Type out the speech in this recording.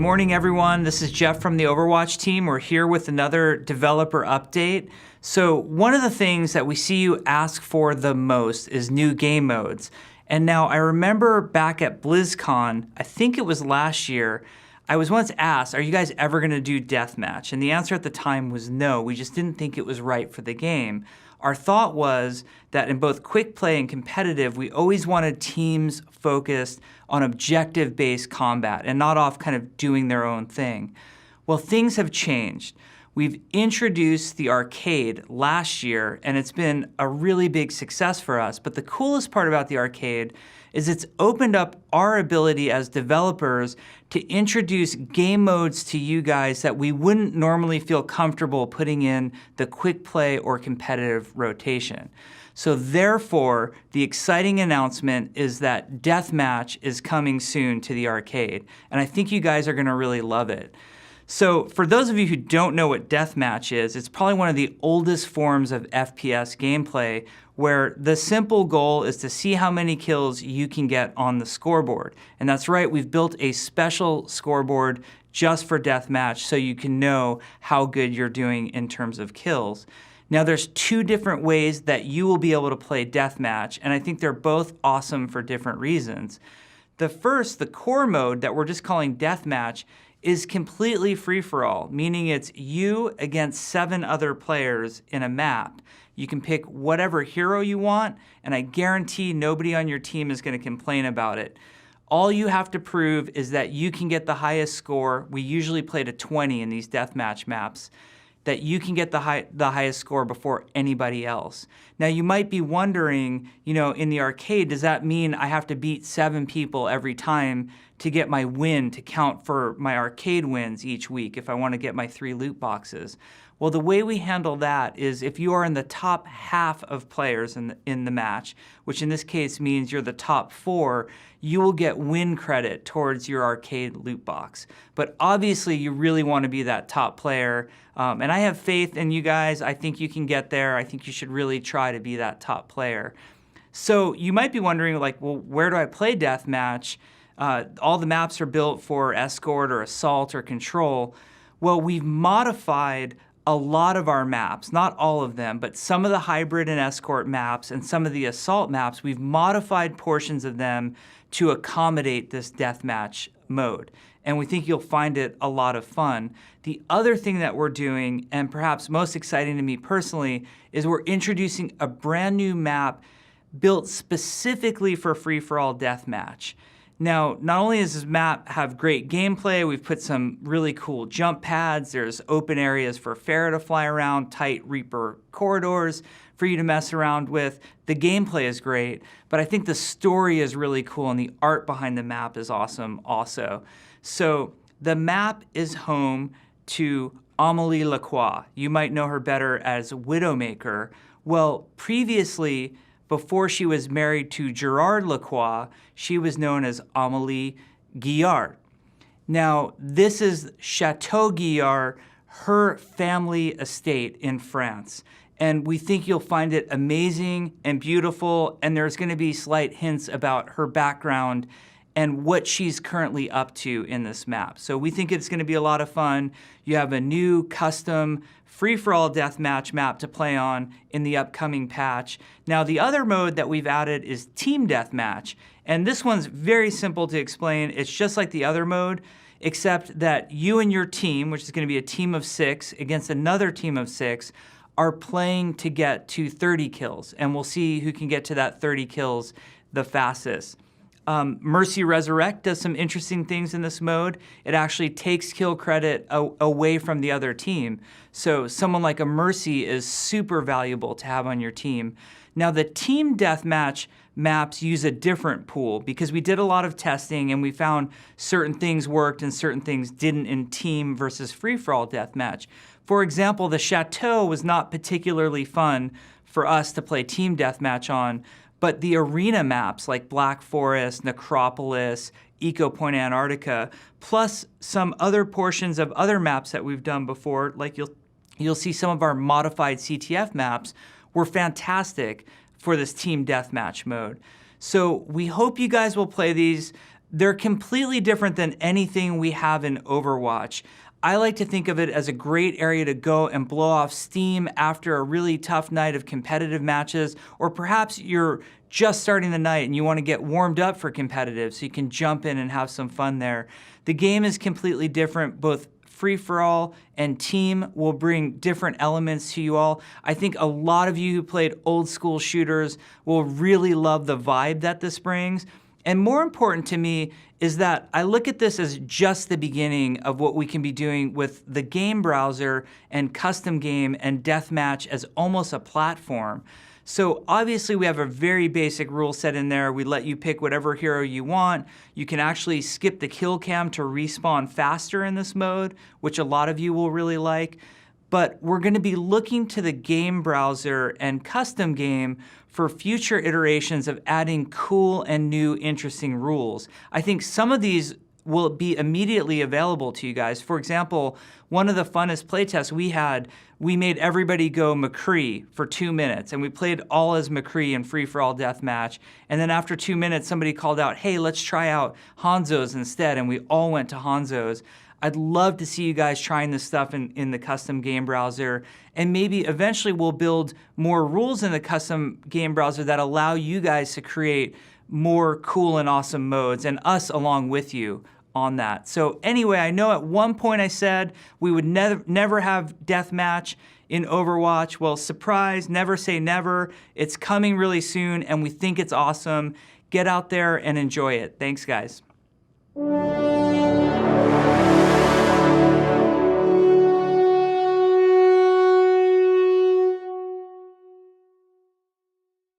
Good morning, everyone. This is Jeff from the Overwatch team. We're here with another developer update. So one of the things that we see you ask for the most is new game modes. And now I remember back at BlizzCon, I think it was last year, I was once asked, are you guys ever going to do Deathmatch? And the answer at the time was no. We just didn't think it was right for the game. Our thought was that in both quick play and competitive, we always wanted teams focused on objective-based combat and not off kind of doing their own thing. Well, things have changed. We've introduced the arcade last year, and it's been a really big success for us. But the coolest part about the arcade is it's opened up our ability as developers to introduce game modes to you guys that we wouldn't normally feel comfortable putting in the quick play or competitive rotation. So therefore, the exciting announcement is that Deathmatch is coming soon to the arcade, and I think you guys are gonna really love it. So for those of you who don't know what Deathmatch is, it's probably one of the oldest forms of FPS gameplay where the simple goal is to see how many kills you can get on the scoreboard. And that's right, we've built a special scoreboard just for Deathmatch so you can know how good you're doing in terms of kills. Now there's two different ways that you will be able to play Deathmatch, and I think they're both awesome for different reasons. The first, the core mode that we're just calling Deathmatch, is completely free-for-all, meaning it's you against 7 other players in a map. You can pick whatever hero you want, and I guarantee nobody on your team is going to complain about it. All you have to prove is that you can get the highest score. We usually play to 20 in these deathmatch maps, that you can get the highest score before anybody else. Now you might be wondering, you know, in the arcade, does that mean I have to beat 7 people every time to get my win to count for my arcade wins each week if I want to get my 3 loot boxes? Well, the way we handle that is if you are in the top half of players in the match, which in this case means you're the top 4, you will get win credit towards your arcade loot box. But obviously you really want to be that top player, and I have faith in you guys. I think you can get there. I think you should really try to be that top player. So you might be wondering, like, well, where do I play Deathmatch? All the maps are built for Escort or Assault or Control. Well, we've modified a lot of our maps, not all of them, but some of the Hybrid and Escort maps and some of the Assault maps, we've modified portions of them to accommodate this Deathmatch mode. And we think you'll find it a lot of fun. The other thing that we're doing, and perhaps most exciting to me personally, is we're introducing a brand new map built specifically for free-for-all Deathmatch. Now, not only does this map have great gameplay, we've put some really cool jump pads, there's open areas for Pharah to fly around, tight Reaper corridors for you to mess around with. The gameplay is great, but I think the story is really cool and the art behind the map is awesome also. So the map is home to Amelie Lacroix. You might know her better as Widowmaker. Well, previously, before she was married to Gerard Lacroix, she was known as Amelie Guillard. Now, this is Chateau Guillard, her family estate in France. And we think you'll find it amazing and beautiful, and there's gonna be slight hints about her background and what she's currently up to in this map. So we think it's gonna be a lot of fun. You have a new custom free-for-all deathmatch map to play on in the upcoming patch. Now, the other mode that we've added is Team Deathmatch. And this one's very simple to explain. It's just like the other mode, except that you and your team, which is gonna be a team of 6 against another team of 6, are playing to get to 30 kills. And we'll see who can get to that 30 kills the fastest. Mercy Resurrect does some interesting things in this mode. It actually takes kill credit away from the other team. So someone like a Mercy is super valuable to have on your team. Now the Team Deathmatch maps use a different pool because we did a lot of testing and we found certain things worked and certain things didn't in team versus free-for-all deathmatch. For example, the Chateau was not particularly fun for us to play Team Deathmatch on, but the arena maps like Black Forest, Necropolis, Eco Point Antarctica, plus some other portions of other maps that we've done before, like you'll see some of our modified CTF maps, were fantastic for this Team Deathmatch mode. So we hope you guys will play these. they're completely different than anything we have in Overwatch. I like to think of it as a great area to go and blow off steam after a really tough night of competitive matches, or perhaps you're just starting the night and you want to get warmed up for competitive so you can jump in and have some fun there. The game is completely different. Both free-for-all and team will bring different elements to you all. I think a lot of you who played old school shooters will really love the vibe that this brings. And more important to me is that I look at this as just the beginning of what we can be doing with the game browser and custom game and deathmatch as almost a platform. So obviously we have a very basic rule set in there. We let you pick whatever hero you want. You can actually skip the kill cam to respawn faster in this mode, which a lot of you will really like. But we're going to be looking to the game browser and custom game for future iterations of adding cool and new interesting rules. I think some of these will be immediately available to you guys. For example, one of the funnest playtests we had, we made everybody go McCree for 2 minutes, and we played all as McCree in free-for-all deathmatch. And then after 2 minutes, somebody called out, hey, let's try out Hanzo's instead, and we all went to Hanzo's. I'd love to see you guys trying this stuff in the custom game browser, and maybe eventually we'll build more rules in the custom game browser that allow you guys to create more cool and awesome modes, and us along with you on that. So anyway, I know at one point I said we would never have deathmatch in Overwatch. Well, surprise, never say never. It's coming really soon, and we think it's awesome. Get out there and enjoy it. Thanks, guys.